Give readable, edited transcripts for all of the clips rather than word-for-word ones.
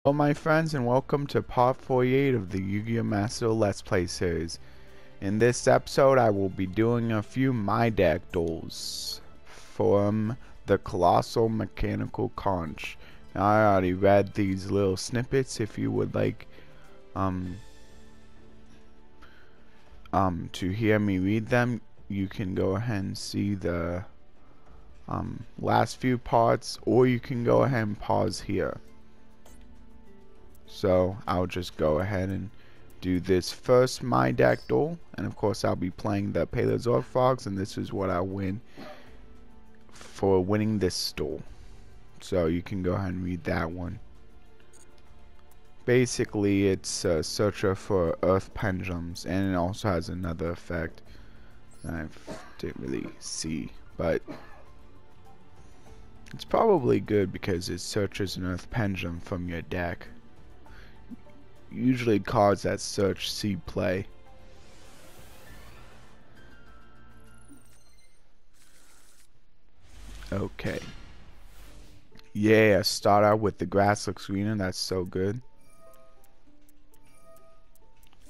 Hello my friends, and welcome to part 48 of the Yu-Gi-Oh! Master Let's Play series. In this episode I will be doing a few My Deck duels from the Colossal Mechanical Conch. Now, I already read these little snippets. If you would like to hear me read them, you can go ahead and see the last few parts, or you can go ahead and pause here. So I'll just go ahead and do this first My Deck duel, and of course I'll be playing the Paleozoic Frogs, and this is what I win for winning this duel. So you can go ahead and read that one. Basically it's a searcher for earth pendulums, and it also has another effect that I didn't really see, but it's probably good because it searches an earth pendulum from your deck. Usually cards that search see play. Okay. Yeah, start out with the grass looks greener. That's so good.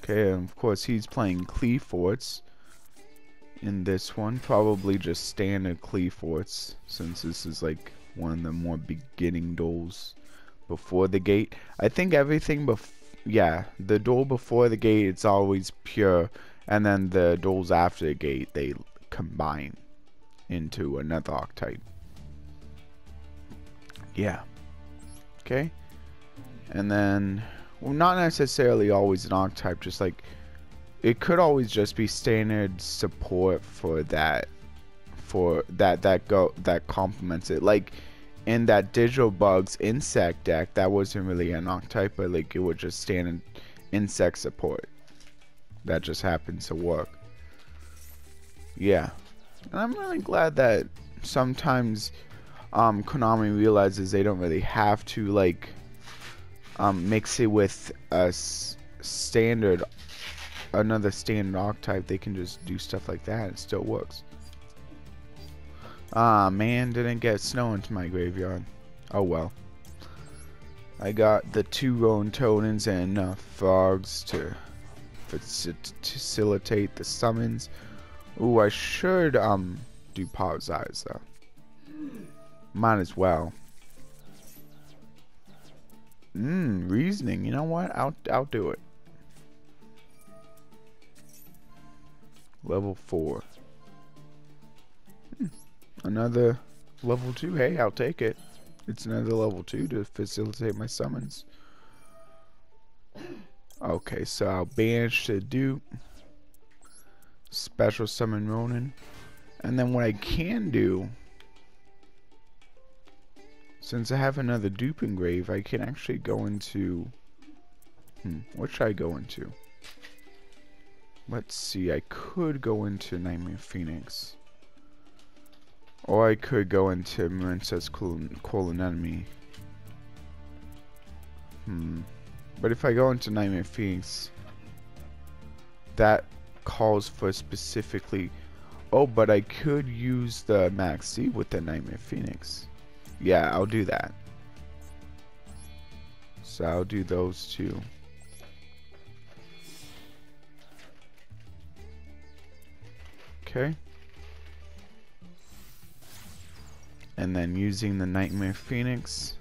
Okay, and of course he's playing Qliphorts in this one. Probably just standard Qliphorts, since this is like one of the more beginning duels before the gate. I think everything before, yeah, the duel before the gate, it's always pure, and then the duels after the gate, they combine into another archetype. Yeah. Okay. And then, well, not necessarily always an archetype, just like, it could always just be standard support for that, that complements it. Like, in that Digital Bugs insect deck, that wasn't really an archetype, but like it would just stand in insect support. That just happens to work. Yeah. And I'm really glad that sometimes Konami realizes they don't really have to like mix it with a standard, another standard archetype. They can just do stuff like that and it still works. Ah man, didn't get snow into my graveyard. Oh well. I got the 2 Roan Totems and enough frogs to facilitate the summons. Ooh, I should do Paw's Eyes though. Might as well. Reasoning. You know what? I'll do it. Level 4. Another level 2. Hey, I'll take it. It's another level 2 to facilitate my summons. Okay, so I'll banish the dupe. Special summon Ronin. And then what I can do, since I have another dupe engrave, I can actually go into... what should I go into? Let's see, I could go into Nightmare Phoenix. Or I could go into Marince's Cool Anemone. But if I go into Nightmare Phoenix, that calls for specifically... Oh, but I could use the Max C with the Nightmare Phoenix. Yeah, I'll do that. So I'll do those two. Okay. And then using the Nightmare Phoenix,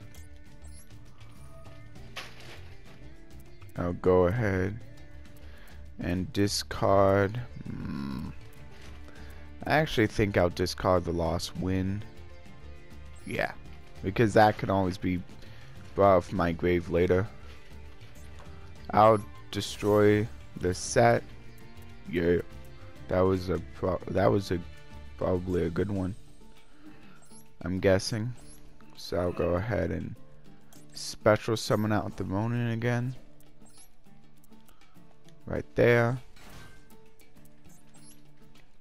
I'll go ahead and discard. I actually think I'll discard the Lost Wind. Yeah, because that can always be brought up from my grave later. I'll destroy the set. Yeah, that was probably a good one, I'm guessing. So I'll go ahead and special summon out the Ronin again. Right there.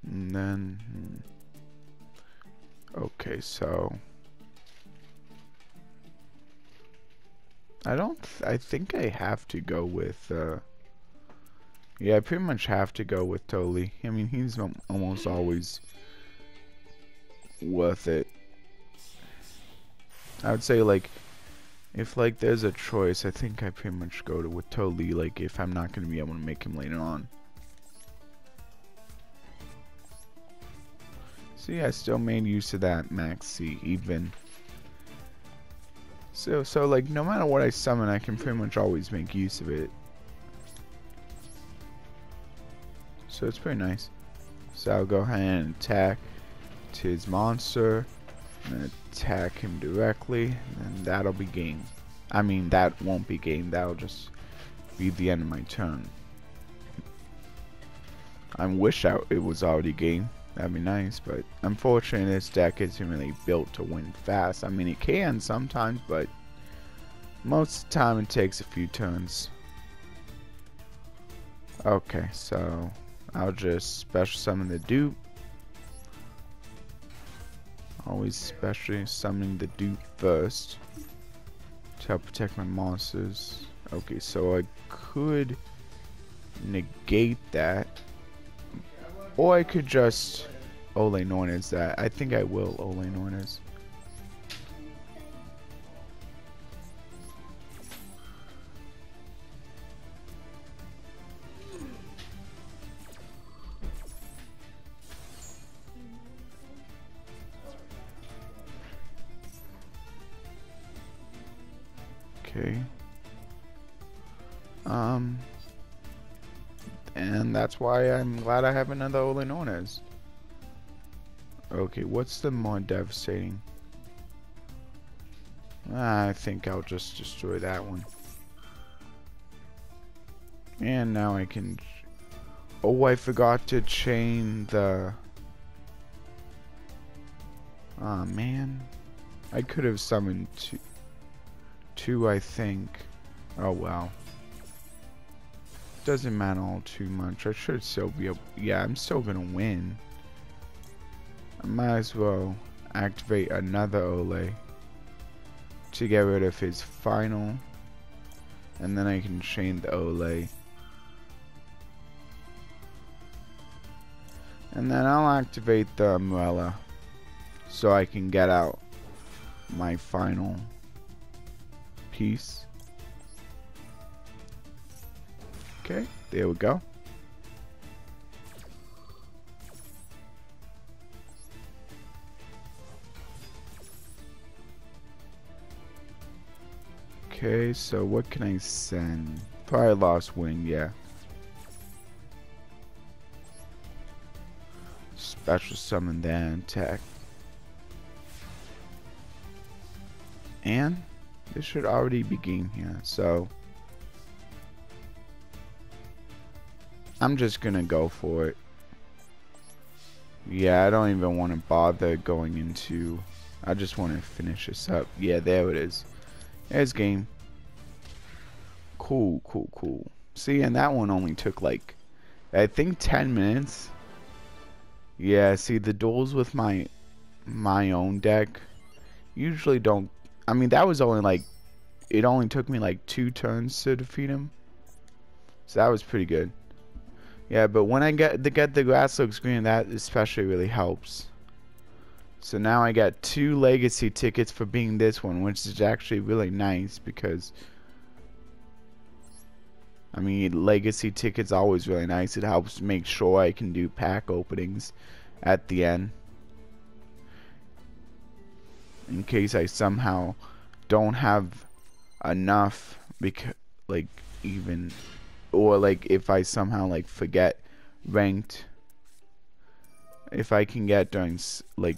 And then... okay, so... I think I have to go with... yeah, I pretty much have to go with Totally. I mean, he's almost always worth it. I would say, like, If like there's a choice, I think I pretty much go to with totally like if I'm not gonna be able to make him later on. See, I still made use of that max C even. So like no matter what I summon, I can pretty much always make use of it. So it's pretty nice. So I'll go ahead and attack to his monster and attack him directly, and that'll be game. I mean, that won't be game, that'll just be the end of my turn. I wish it was already game. That'd be nice, but unfortunately this deck isn't really built to win fast. I mean, it can sometimes, but most of the time it takes a few turns. Okay, so I'll just special summon the dupe. Always specially summoning the dupe first to help protect my monsters. Okay, so I could negate that. Or I could just Ole Nornes that. I think I will Ole Nornes. Okay. And that's why I'm glad I have another Ole Nornes. Okay, what's the more devastating? I think I'll just destroy that one. And now I can... Oh, I forgot to chain the... Aw, man. I could have summoned two, I think. Oh, wow. Doesn't matter all too much. I should still be able... Yeah, I'm still gonna win. I might as well activate another Ole to get rid of his final. And then I can chain the Ole. And then I'll activate the umbrella so I can get out my final piece. Okay, there we go. Okay, so what can I send? Probably Lost Wing, yeah. Special summon then attack. And this should already be game here, so I'm just gonna go for it. Yeah, I don't even want to bother going into... I just want to finish this up. Yeah, there it is. There's game. Cool, cool, cool. See, and that one only took like, I think 10 minutes. Yeah, see, the duels with my own deck usually don't... I mean, that was only like... It only took me like 2 turns to defeat him. So that was pretty good. Yeah, but when I get the grass looks green, that especially really helps. So now I got 2 legacy tickets for being this one, which is actually really nice because, I mean, legacy tickets always really nice. It helps make sure I can do pack openings at the end, in case I somehow don't have enough, because like even, or like if I somehow like forget ranked, if I can get during like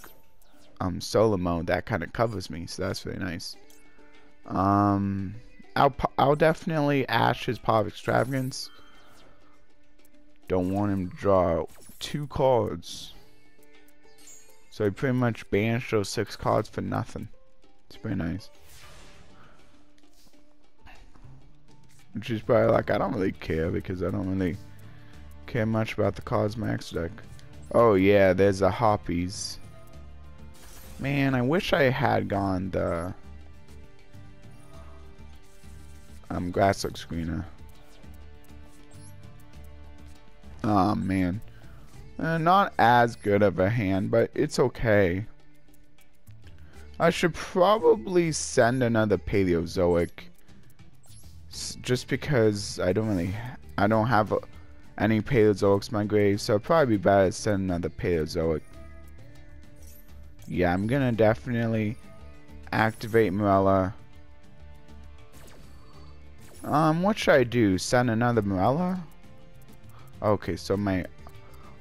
solo mode, that kind of covers me, so that's really nice. I'll definitely ash his Power of Extravagance. Don't want him to draw 2 cards, so I pretty much banished those 6 cards for nothing. It's pretty nice. Which is probably like, I don't really care because I don't really care much about the cards max deck. Oh yeah, there's a Hoppies. Man, I wish I had gone the Grasslook Screener. Oh man, not as good of a hand, but it's okay. I should probably send another Paleozoic. Just because I don't have any Paleozoics in my grave, so it'd probably be better to send another Paleozoic. Yeah, I'm gonna definitely activate Morella. What should I do? Send another Morella? Okay, so my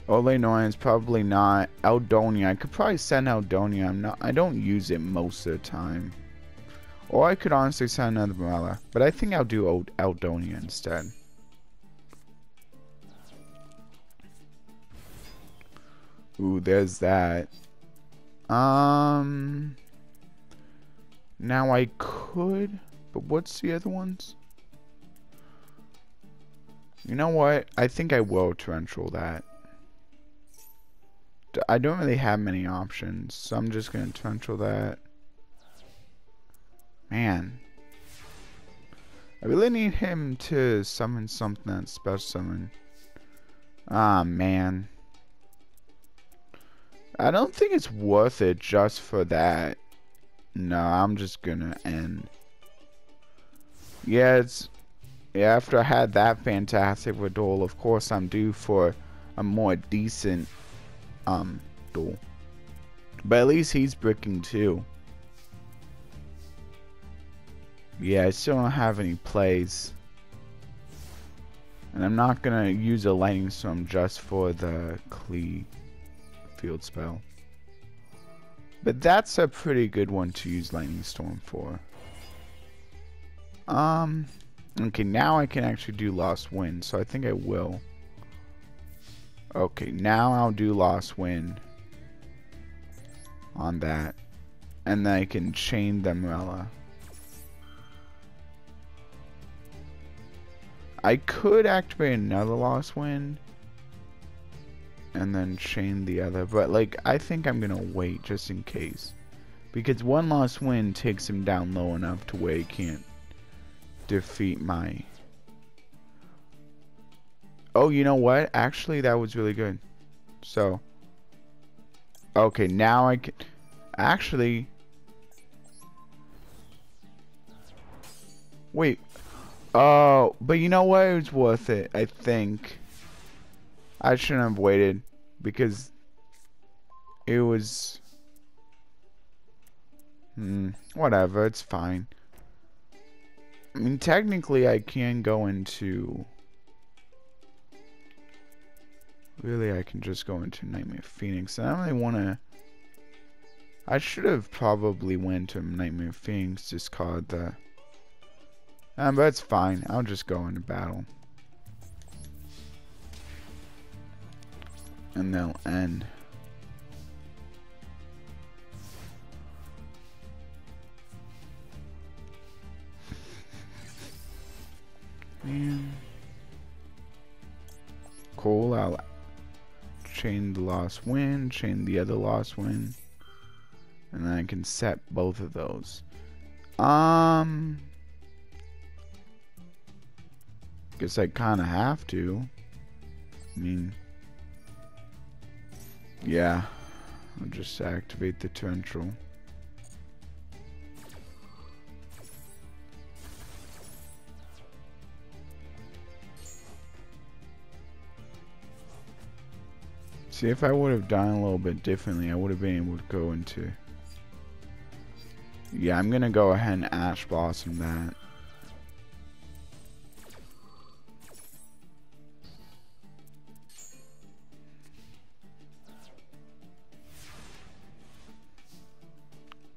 Olenoy is probably not Eldonia. I could probably send Eldonia. I don't use it most of the time. Or I could honestly send another Morella. But I think I'll do Eldonia instead. Ooh, there's that. Now I could, but what's the other ones? You know what? I think I will torrential that. I don't really have many options, so I'm just gonna torrential that. Man, I really need him to summon something that's special summon. Ah, man. I don't think it's worth it just for that. No, I'm just gonna end. Yeah, after I had that fantastic duel, of course I'm due for a more decent duel. But at least he's bricking too. Yeah, I still don't have any plays. And I'm not gonna use a lightning storm just for the Qliphort field spell. But that's a pretty good one to use lightning storm for. Okay, now I can actually do Lost Wind, so I think I will. Okay, now I'll do Lost Wind on that. And then I can chain the Morella. I could activate another Lost Wind and then chain the other, but like I think I'm gonna wait just in case, because one Lost Wind takes him down low enough to where he can't defeat my... Oh, you know what? Actually, that was really good. So, okay, now I can actually... Wait. Oh, but you know what? It was worth it, I think. I shouldn't have waited, because it was... whatever, it's fine. I mean, technically, I can go into... Really, I can just go into Nightmare Phoenix. And I don't really want to... I should have probably went to Nightmare Phoenix, discard the... but it's fine. I'll just go into battle. And they'll end. Man. Cool, I'll chain the Lost Wind, chain the other Lost Wind, and then I can set both of those. Guess I kinda have to. I mean, yeah, I'll just activate the torrential. See, if I would have done a little bit differently, I would have been able to go into... Yeah, I'm gonna go ahead and Ash Blossom that.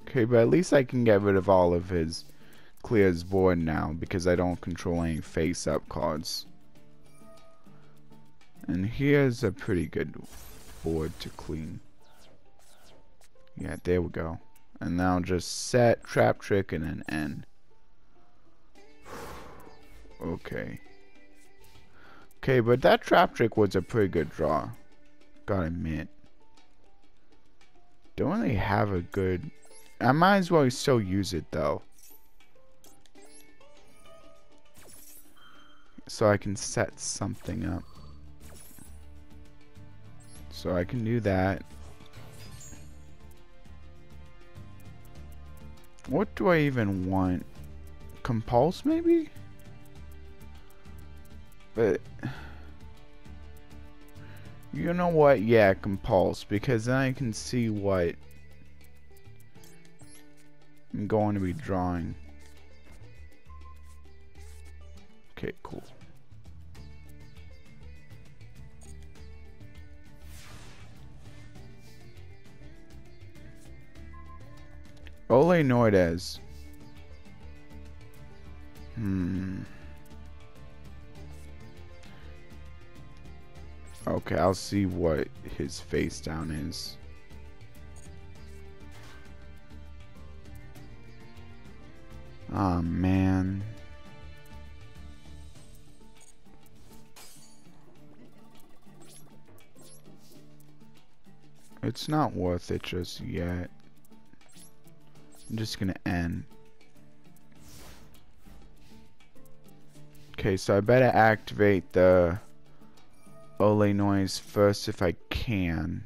Okay, but at least I can get rid of all of his clears board now, because I don't control any face-up cards. And here's a pretty good board to clean. Yeah, there we go. And now just set, trap trick, and then end. Okay. Okay, but that trap trick was a pretty good draw. Gotta admit. Don't really have a good... I might as well still use it though. So I can set something up. So I can do that. What do I even want? Compulse, maybe? But you know what? Yeah, compulse, because then I can see what I'm going to be drawing. Okay, cool. Ole Nordes. Okay, I'll see what his face down is. Oh man. It's not worth it just yet. I'm just gonna end. Okay, so I better activate the Ole noise first if I can.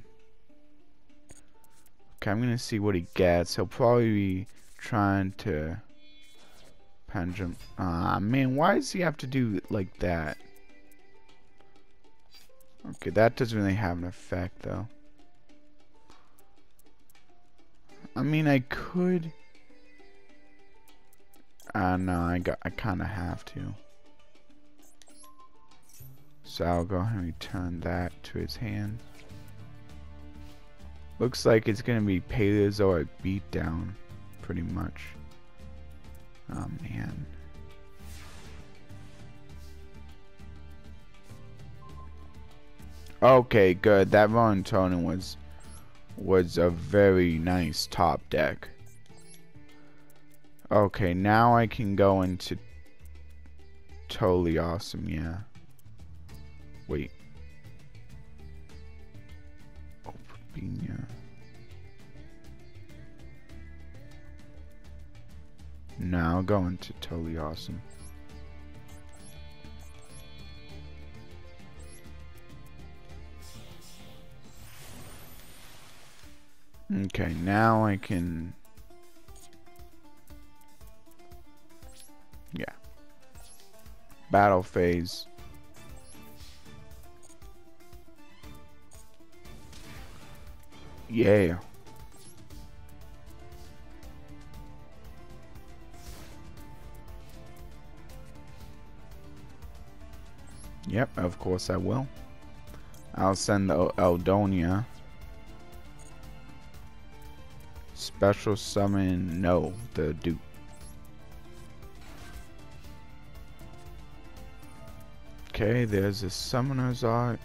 Okay, I'm gonna see what he gets. He'll probably be trying to pendulum. Ah, man, why does he have to do it like that? Okay, that doesn't really have an effect though. I mean, I could. No, I kind of have to. So I'll go ahead and return that to his hand. Looks like it's gonna be Paleozoic beatdown, pretty much. Oh man. Okay, good. That Ronin was a very nice top deck. Okay, now I can go into totally awesome, yeah. Wait. Opinia. Now go into totally awesome. Okay, now I can. Yeah. Battle phase. Yeah. Yep, of course I will. I'll send the Eldonia. Special summon, no, the dupe. Okay, there's a summoner's art.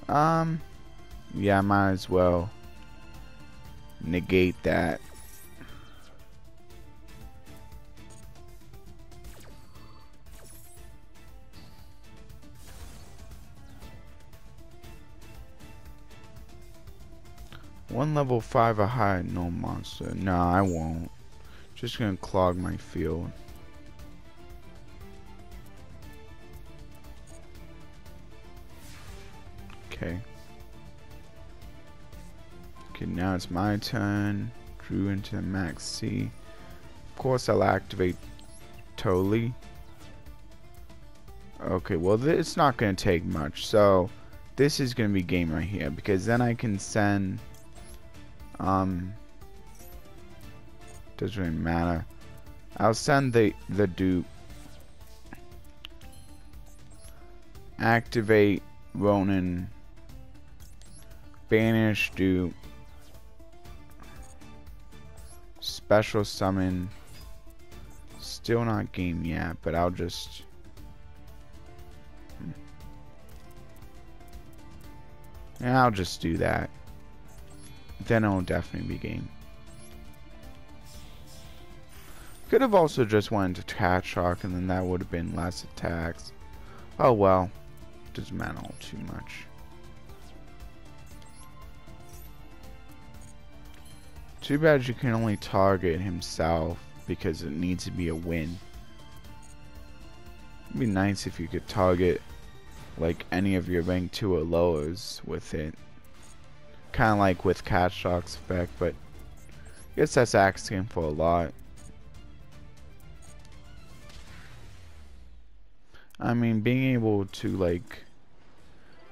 Yeah, I might as well negate that. One level 5 or higher, no monster. No, I won't. Just gonna clog my field. Okay. Okay, now it's my turn. Drew into max C. Of course, I'll activate totally. Okay, well, it's not gonna take much. So, this is gonna be game right here because then I can send. Doesn't really matter. I'll send the dupe. Activate Ronin. Banish dupe. Special summon. Still not game yet, but I'll just. Yeah, I'll just do that. Then it'll definitely be game. Could have also just went into Cat Shock and then that would have been less attacks. Oh well. Doesn't matter all too much. Too bad you can only target himself because it needs to be a win. It'd be nice if you could target like any of your rank 2 or lowers with it. Kind of like with Cat Shock's effect, but Guess that's asking for a lot. I mean, being able to like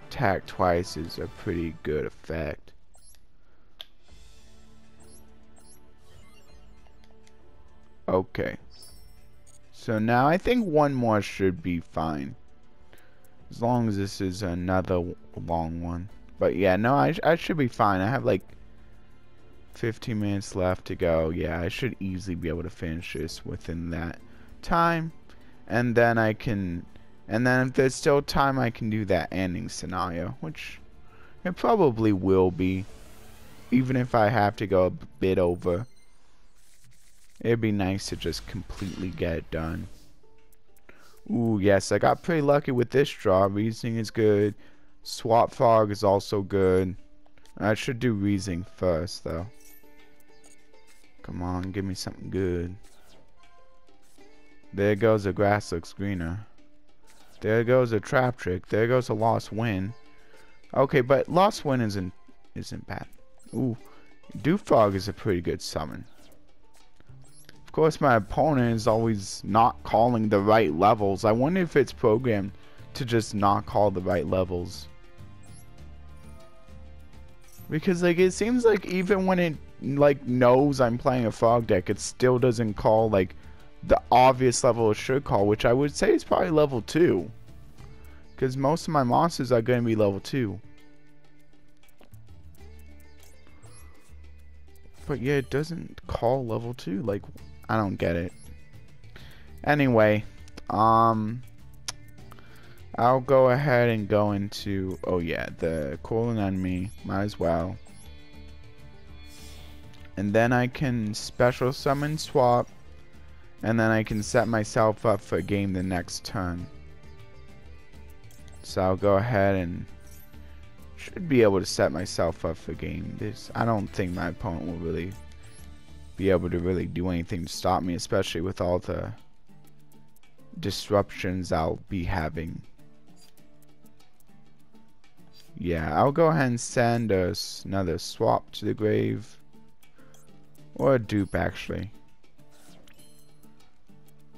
attack twice is a pretty good effect. Okay. So now I think one more should be fine. As long as this is another long one. But yeah, no, I should be fine. I have like 15 minutes left to go. Yeah, I should easily be able to finish this within that time. And then I can... And then if there's still time, I can do that ending scenario. Which it probably will be. Even if I have to go a bit over. It'd be nice to just completely get it done. Ooh, yes, I got pretty lucky with this draw. Reasoning is good. Swap Frog is also good. I should do Reasoning first, though. Come on, give me something good. There goes a grass looks greener. There goes a trap trick. There goes a lost win. Okay, but lost win isn't bad. Ooh, Duel Frog is a pretty good summon. Of course, my opponent is always not calling the right levels. I wonder if it's programmed to just not call the right levels. Because like it seems like even when it like knows I'm playing a frog deck, it still doesn't call like the obvious level it should call, which I would say is probably level 2. Because most of my monsters are going to be level 2. But yeah, it doesn't call level 2. Like, I don't get it. Anyway, I'll go ahead and go into, oh yeah, the calling enemy, might as well. And then I can special summon swap, and then I can set myself up for a game the next turn. So I'll go ahead and should be able to set myself up for a game. I don't think my opponent will really be able to really do anything to stop me, especially with all the disruptions I'll be having. Yeah, I'll go ahead and send another swap to the grave. Or a dupe, actually.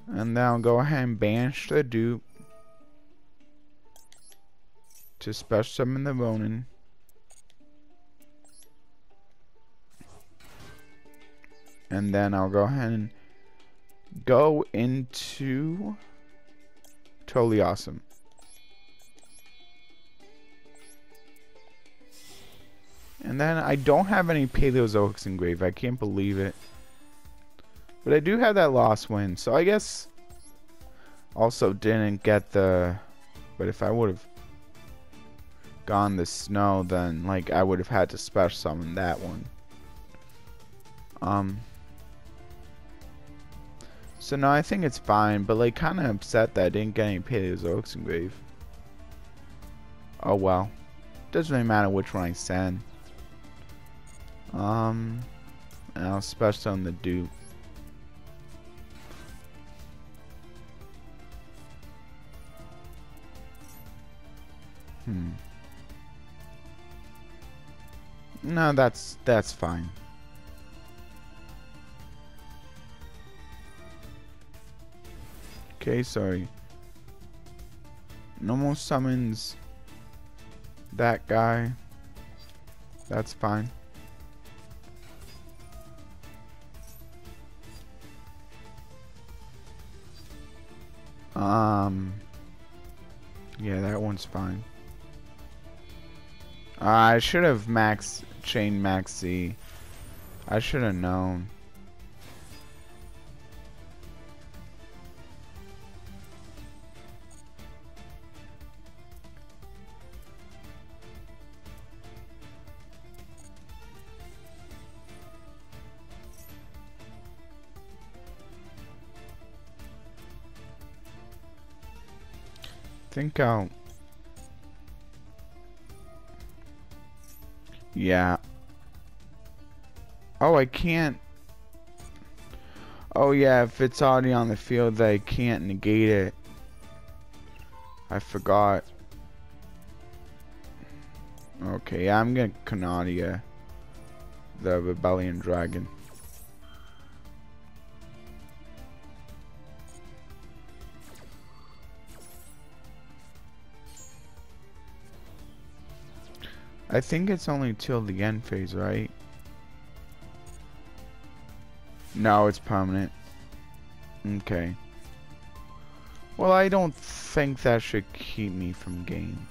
And then I'll go ahead and banish the dupe to special summon the Ronin. And then I'll go ahead and go into Totally Awesome. And then I don't have any Paleozoics engraved. I can't believe it. But I do have that lost win. So I guess also didn't get the... But if I would have gone the snow, then like I would have had to special summon that one. So no, I think it's fine. But like kind of upset that I didn't get any Paleozoics engraved. Oh well. Doesn't really matter which one I send. And I'll special on the dupe. No, that's fine. Okay, sorry. No more summons that guy. That's fine. Yeah, that one's fine. I should have chained Maxi. I should have known. Think I'll... Yeah. Oh, I can't... Oh yeah, if it's already on the field, I can't negate it. I forgot. Okay, yeah, I'm gonna Canadia, the Rebellion Dragon. I think it's only till the end phase, right? No, it's permanent. Okay. Well, I don't think that should keep me from game.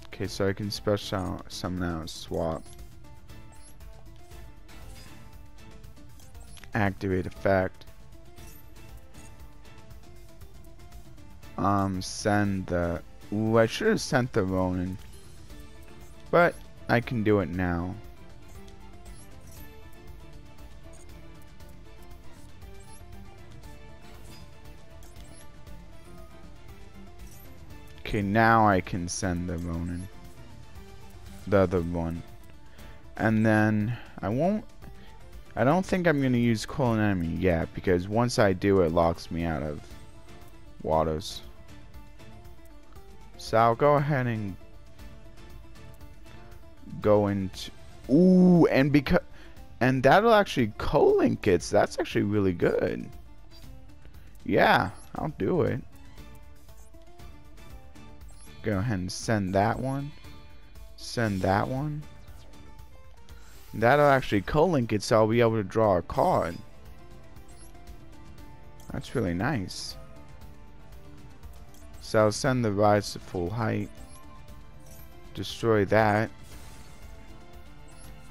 Okay, so I can special summon out, swap. Activate effect. Send the... Ooh, I should have sent the Ronin. But I can do it now. Okay, now I can send the Ronin. The other one. And then I don't think I'm gonna use Call an Enemy yet, because once I do, it locks me out of waters. So I'll go ahead and go into... Ooh, and that'll actually co-link it, so that's actually really good. Yeah, I'll do it. Go ahead and send that one. Send that one. That'll actually co-link it, so I'll be able to draw a card. That's really nice. So I'll send the Rise to full height. Destroy that.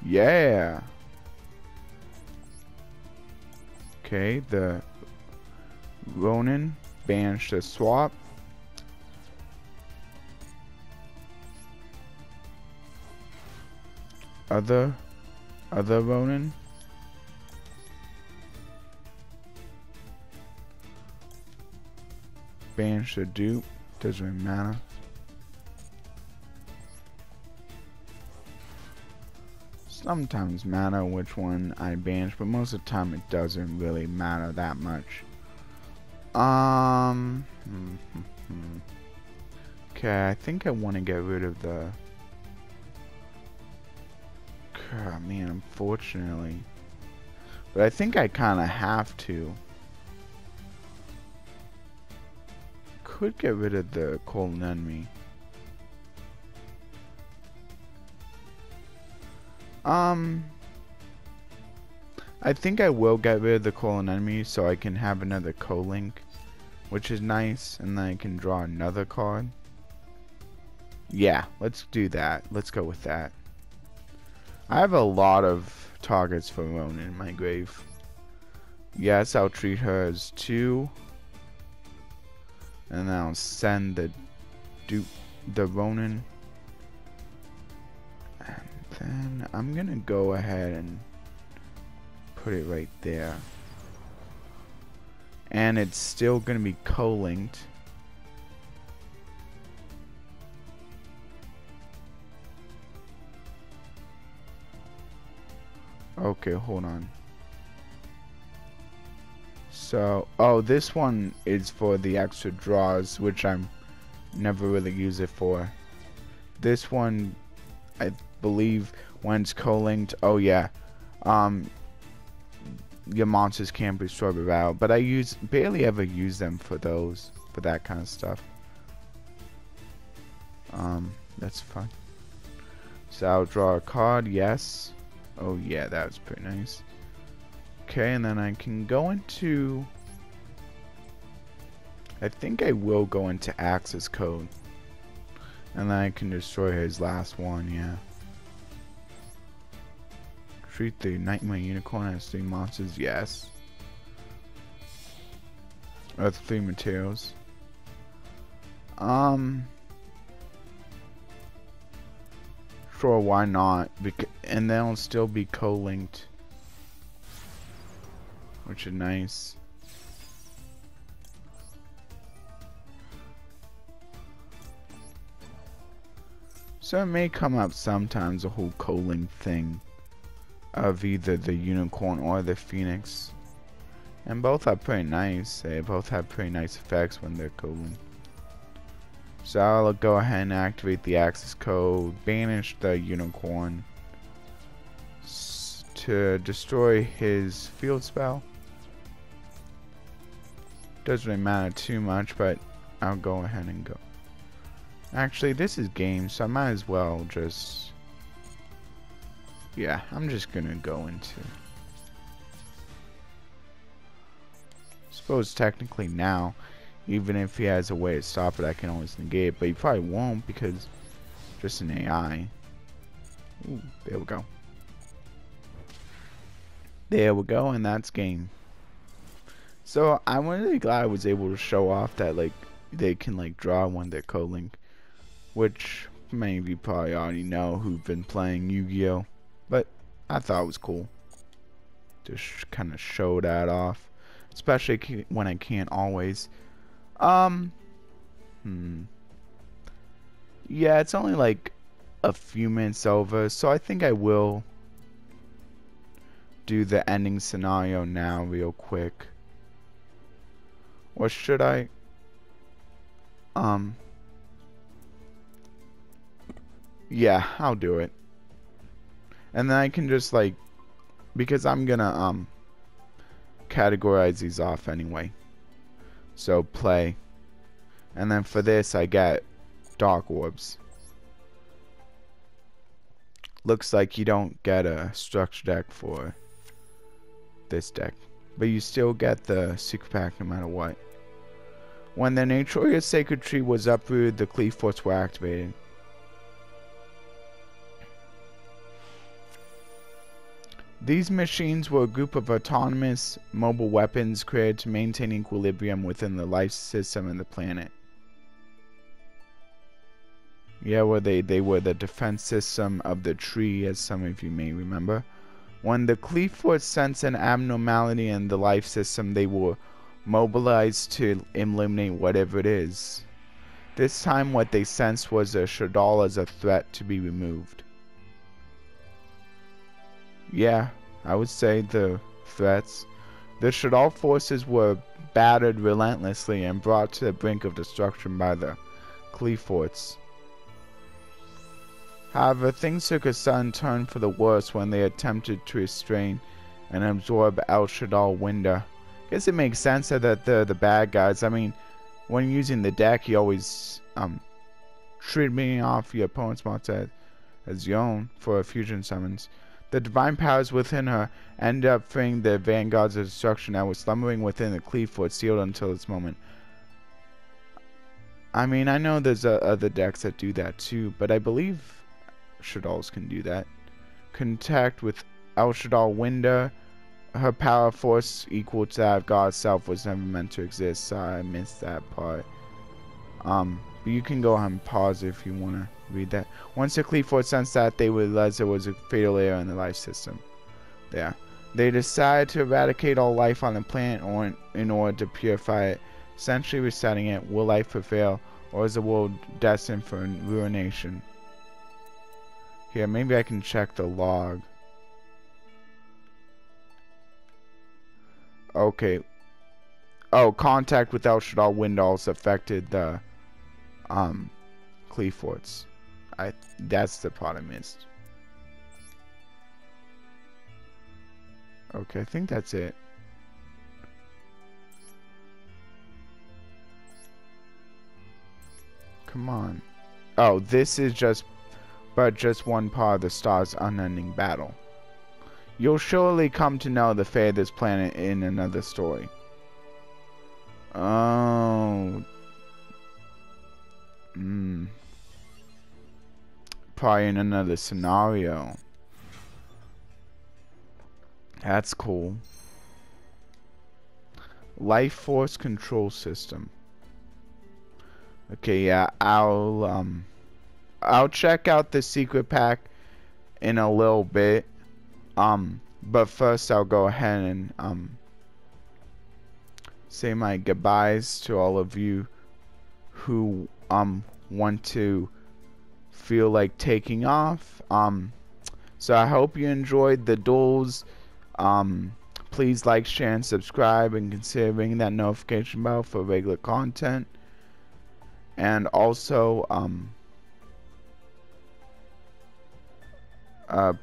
Yeah. Okay, the Ronin. Banish the swap. Other Ronin. Banish the dupe. Doesn't really matter. Sometimes matter which one I banish, but most of the time it doesn't really matter that much. Okay, I think I want to get rid of the... Oh, man, unfortunately. But I think I kind of have to. Could get rid of the Cold Enemy. I think I will get rid of the Cold Enemy so I can have another co-link, which is nice, and then I can draw another card. Yeah, let's do that. Let's go with that. I have a lot of targets for Ronin in my grave. Yes, I'll treat her as 2. And then I'll send the Ronin. And then I'm gonna go ahead and put it right there. And it's still gonna be co-linked. Okay, hold on. So, oh, this one is for the extra draws, which I'm never really use it for. This one, I believe, when it's co-linked, oh yeah, your monsters can't be destroyed by battle, but I barely ever use them for that kind of stuff. That's fine. So I'll draw a card, yes. Oh yeah, that was pretty nice. Okay, and then I can go into... I think I will go into Axis Code. And then I can destroy his last one, yeah. Treat the Nightmare Unicorn as 3 monsters, yes. Earth 3 materials. Sure, why not? And they'll still be co-linked, which is nice. So it may come up sometimes, a whole co-link thing of either the unicorn or the phoenix, and both are pretty nice. They both have pretty nice effects when they're co-linked. So I'll go ahead and activate the Axis Code, banish the unicorn to destroy his field spell. Doesn't really matter too much, but I'll go ahead and go. Actually, this is game, so I might as well just... Yeah, I'm just gonna go into... Suppose technically now, even if he has a way to stop it, I can always negate it, but he probably won't because just an AI. Ooh, there we go. There we go, and that's game. So I'm really glad I was able to show off that like they can like draw when they're co-link, which many of you probably already know who've been playing Yu-Gi-Oh, but I thought it was cool to kind of show that off, especially when I can't always. Yeah, it's only like a few minutes over, so I think I will do the ending scenario now real quick. Or should I? Yeah, I'll do it. And then I can just like, because I'm gonna categorize these off anyway. So play. And then for this I get Dark Orbs. Looks like you don't get a structure deck for this deck, but you still get the secret pack no matter what. When the notorious sacred tree was uprooted, the Qliphorts were activated. These machines were a group of autonomous mobile weapons created to maintain equilibrium within the life system and the planet. Yeah, well, they were the defense system of the tree, as some of you may remember. When the Qliphort sense an abnormality in the life system, they were mobilized to eliminate whatever it is. This time what they sensed was a Shadal as a threat to be removed. Yeah, I would say the threats. The Shadal forces were battered relentlessly and brought to the brink of destruction by the Qliphorts. However, things took a sudden turn for the worse when they attempted to restrain and absorb El Shadal Winda. Guess it makes sense that the bad guys, I mean, when using the deck, you always treating off your opponent's monster as your own for fusion summons. The divine powers within her ended up freeing the vanguards of destruction that were slumbering within the Qliphort, sealed until this moment. I mean, I know there's other decks that do that too, but I believe Shadals can do that. Contact with El Shadal Winda. Her power force equal to that of God's self was never meant to exist, so I missed that part. But you can go ahead and pause if you want to read that. Once the Qliphort sensed that, they realized there was a fatal error in the life system. There. They decided to eradicate all life on the planet in order to purify it, essentially resetting it. Will life prevail, or is the world destined for ruination? Here, maybe I can check the log. Okay. Oh, contact with El Shadal Wind also affected the Qliphorts. That's the part I missed. Okay, I think that's it. Come on. Oh, this is just one part of the star's unending battle. You'll surely come to know the fate of this planet in another story. Oh. Probably in another scenario. That's cool. Life Force Control System. Okay, yeah, I'll check out the secret pack in a little bit. But first I'll go ahead and say my goodbyes to all of you who want to feel like taking off. So I hope you enjoyed the duels. Please like, share, and subscribe, and consider ringing that notification bell for regular content. And also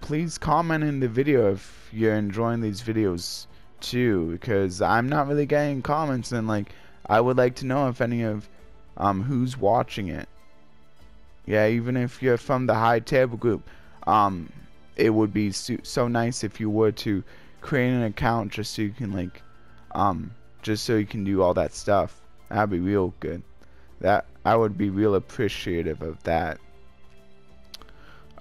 please comment in the video if you're enjoying these videos too, because I'm not really getting comments, and like I would like to know if any of who's watching it. Yeah, even if you're from the high table group, it would be so nice if you were to create an account just so you can like, just so you can do all that stuff. That'd be real good. That I would be real appreciative of that.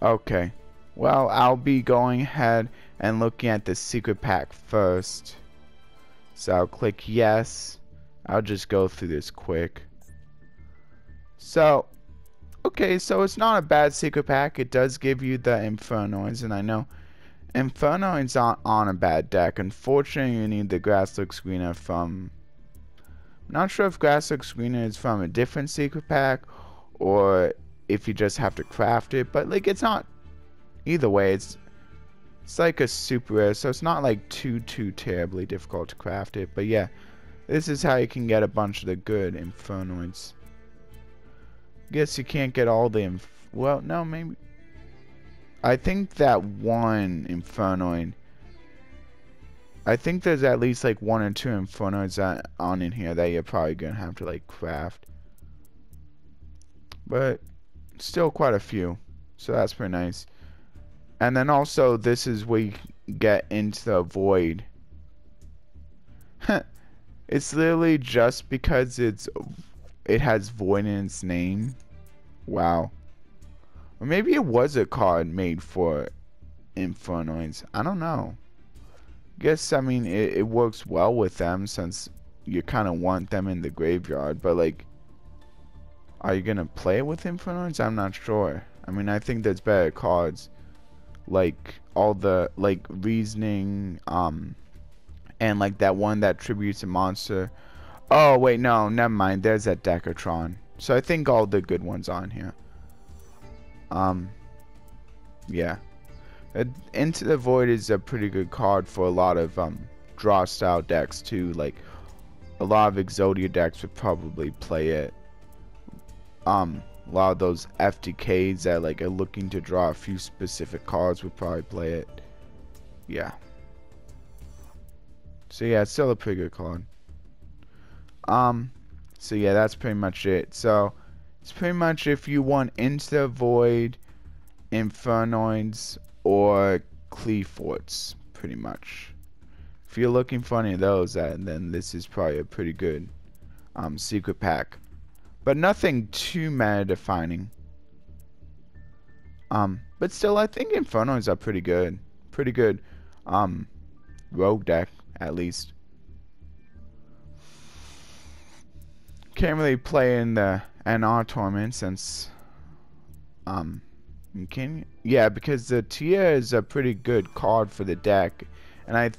Okay, well, I'll be going ahead and looking at the secret pack first. So I'll click yes. I'll just go through this quick. So, okay, so it's not a bad secret pack. It does give you the Infernoids, and I know Infernoids aren't on a bad deck. Unfortunately, you need the Grasslook Screener from... I'm not sure if Grasslook Screener is from a different secret pack, or if you just have to craft it, but like it's not... Either way, it's like a super rare, so it's not like too terribly difficult to craft it. But yeah, this is how you can get a bunch of the good Infernoids. Guess you can't get all the well, no, maybe. I think that one Infernoid. I think there's at least like 1 or 2 Infernoids on in here that you're probably gonna have to like craft. But still quite a few, so that's pretty nice. And then also, this is where you get into the void. It's literally just because it has void in its name. Wow. Or maybe it was a card made for Infernoids. I don't know. Guess, I mean, it works well with them since you kind of want them in the graveyard. But, like, are you going to play with Infernoids? I'm not sure. I mean, I think there's better cards. Like all the like reasoning, and like that one that tributes a monster. Oh wait, no, never mind. There's that Decatron. So I think all the good ones on here. Yeah. Into the Void is a pretty good card for a lot of draw style decks too. Like a lot of Exodia decks would probably play it. A lot of those FTKs that like are looking to draw a few specific cards would probably play it. Yeah. So yeah, it's still a pretty good card. So yeah, that's pretty much it. So it's pretty much if you want Into the Void, Infernoids, or Qliphorts, pretty much. If you're looking for any of those, then this is probably a pretty good secret pack. But nothing too meta defining. But still, I think Infernoids are pretty good. Pretty good rogue deck, at least. Can't really play in the NR tournament since yeah, because the Tia is a pretty good card for the deck, and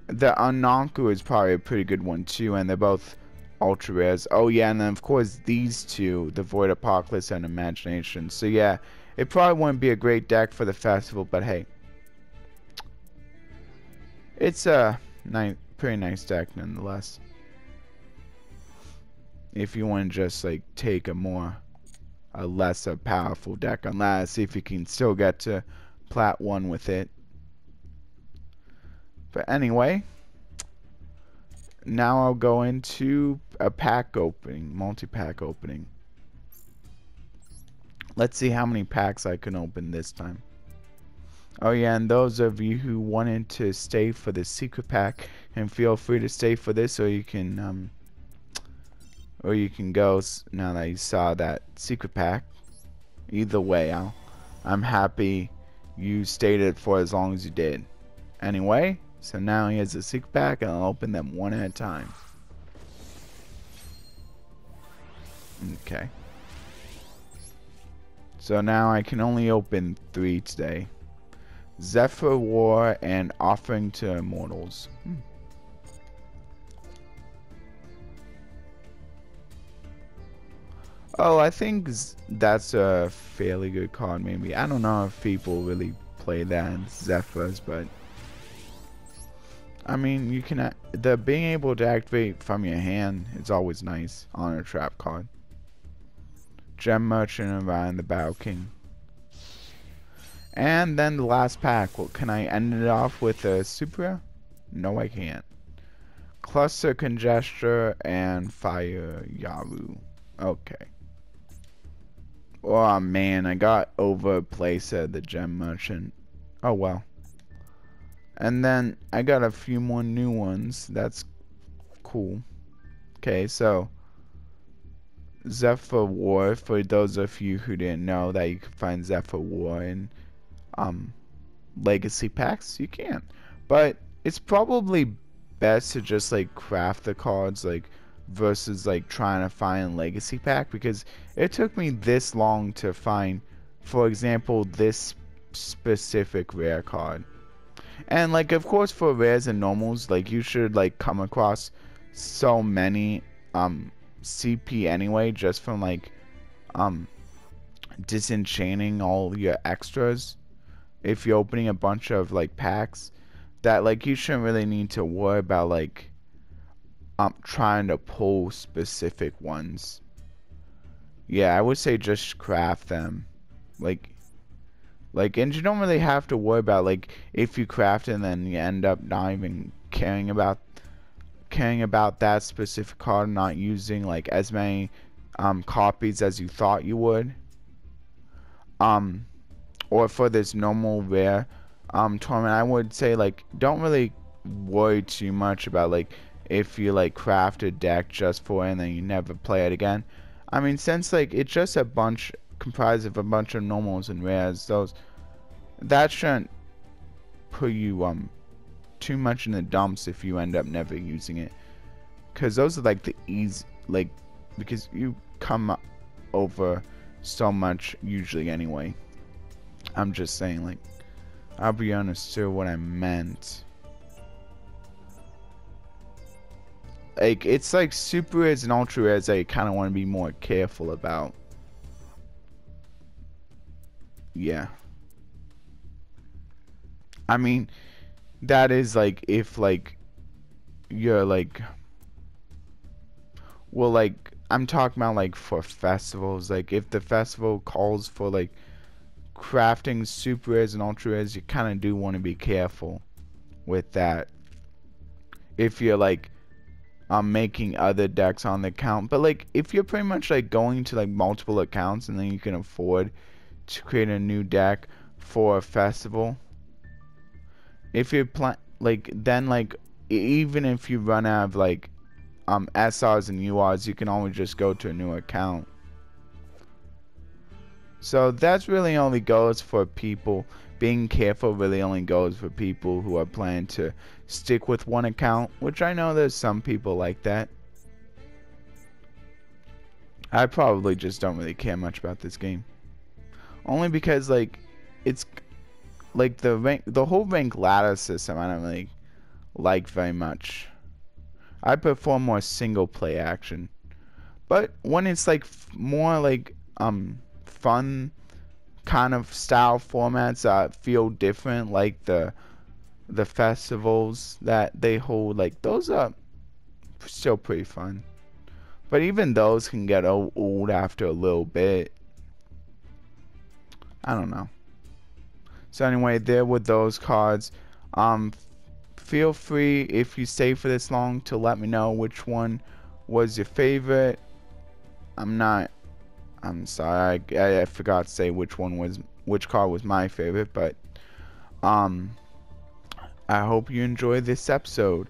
the Ananku is probably a pretty good one too, and they're both ultra rares. Oh yeah, and then of course these two, the Void Apocalypse and Imagination. So yeah, it probably wouldn't be a great deck for the festival, but hey, it's a pretty nice deck nonetheless. If you want to just like take a lesser powerful deck, unless if you can still get to Plat 1 with it. But anyway, now I'll go into a pack opening, multi-pack opening. Let's see how many packs I can open this time. Oh yeah, and those of you who wanted to stay for the secret pack, and feel free to stay for this, or you can go now that you saw that secret pack. Either way, I'm happy you stayed it for as long as you did. Anyway, so now he has a secret pack, and I'll open them one at a time. Okay. So now I can only open 3 today. Zephyr War and Offering to Immortals. Oh, I think that's a fairly good card, maybe. I don't know if people really play that in Zephyrs, but I mean, you can being able to activate from your hand is always nice on a trap card. Gem Merchant and Ryan the Battle King. And then the last pack. Well, can I end it off with a Supra? No, I can't. Cluster Congestor and Fire Yaru. Okay. Oh man, I got overplaced at the gem merchant. Oh well. And then I got a few more new ones. That's cool. Okay, so Zephyr War, for those of you who didn't know that you can find Zephyr War in um legacy packs, you can. But it's probably best to just like craft the cards like versus like trying to find legacy pack, because it took me this long to find, for example, this specific rare card. And like of course for rares and normals, like you should like come across so many CP anyway, just from like um disenchanting all your extras if you're opening a bunch of like packs, that like you shouldn't really need to worry about like trying to pull specific ones. Yeah, I would say just craft them. Like and you don't really have to worry about like if you craft and then you end up not even caring about that specific card, not using like as many copies as you thought you would. Or for this normal rare tournament, I would say like don't really worry too much about like if you like craft a deck just for it and then you never play it again. I mean, since like it's just a bunch comprised of a bunch of normals and rares, those that shouldn't put you too much in the dumps if you end up never using it, because those are like the easy, like, because you come over so much usually anyway. I'm just saying, like, I'll be honest to what I meant. Like, it's like super rares and ultra rares I kind of want to be more careful about. Yeah. I mean, that is like if like you're like, well, like I'm talking about like for festivals, like if the festival calls for like crafting super rares and ultra rares, you kind of do want to be careful with that if you're like making other decks on the account. But like if you're pretty much like going to like multiple accounts and then you can afford to create a new deck for a festival, if you're like then like even if you run out of like SRs and URs, you can always just go to a new account. So that's really only goes for people. Being careful really only goes for people who are planning to stick with one account, which I know there's some people like that. I probably just don't really care much about this game. Only because like it's like the whole rank ladder system I don't really like very much. I prefer more single play action. But when it's like more like fun kind of style formats that feel different, like the festivals that they hold, like those are still pretty fun. But even those can get old after a little bit. I don't know. So anyway, there with those cards. Feel free, if you stay for this long, to let me know which one was your favorite. I'm sorry, I forgot to say which card was my favorite, but I hope you enjoyed this episode,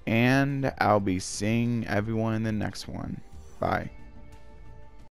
and I'll be seeing everyone in the next one. Bye.